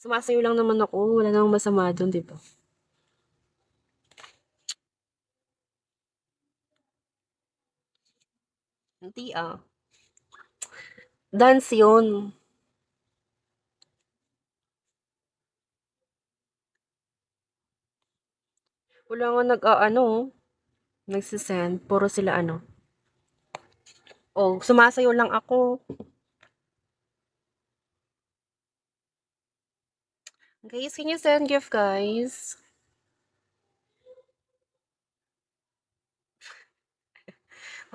Sumasayaw lang naman ako, wala namang masama dun, 'di ba? Hindi, dance yun. Wala nga nag-aano, nagse-send, puro sila ano, oh, sumasayaw lang ako. Guys, can you send gift, guys?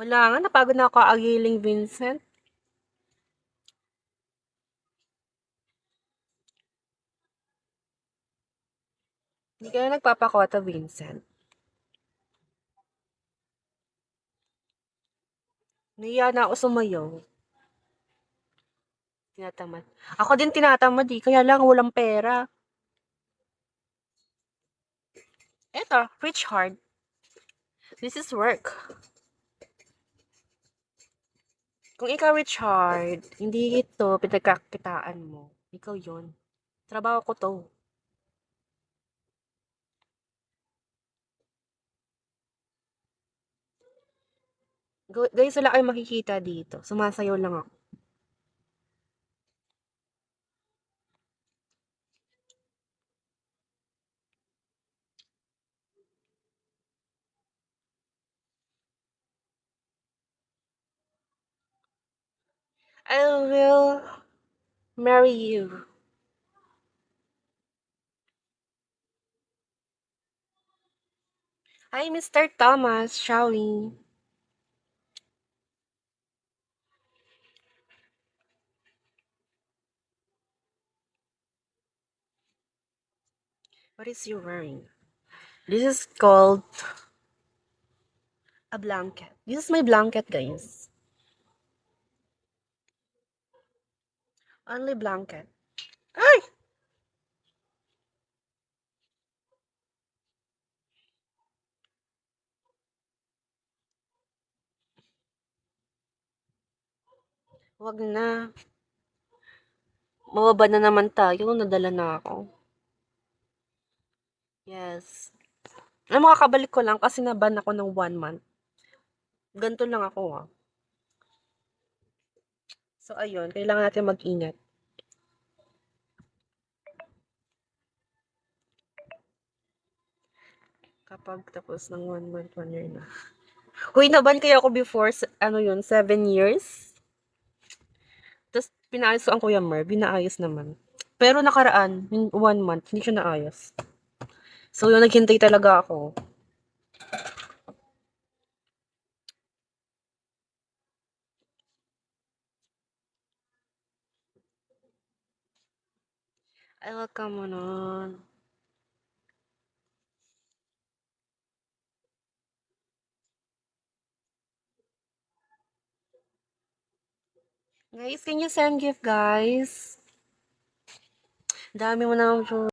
Wala nga, napagod na ako kaagiling Vincent. Hindi ka na nagpapakota, Vincent. Nahiya na ako sumayaw. Tinatamad. Ako din tinatamad eh, kaya lang walang pera. Eto, rich hard. This is work. Kung ikaw, Richard, hindi ito pinagkakitaan mo. Ikaw yon. Trabaho ko to. Guys, wala kayong makikita dito. Sumasayaw lang ako. I will marry you. Hi, Mr. Thomas, shall we? What is you wearing? This is called a blanket. This is my blanket, guys. Only blanket. Ay! Wag na. Mababa na naman tayo. Nadala na ako. Yes. Makakabalik ko lang kasi naban ako ng 1 month. Ganito lang ako, So, ayun. Kailangan natin mag-ingat. Kapag tapos ng 1 month, 1 year na. Huy, naban kaya ako before, 7 years? Tapos, pinaayos ko ang Kuya Mer. Binaayos naman. Pero nakaraan, yung 1 month, hindi siya naayos. So, yun, naghintay talaga ako. Ay, wag ka mo nun. Guys, can you send gift, guys? Dami mo naman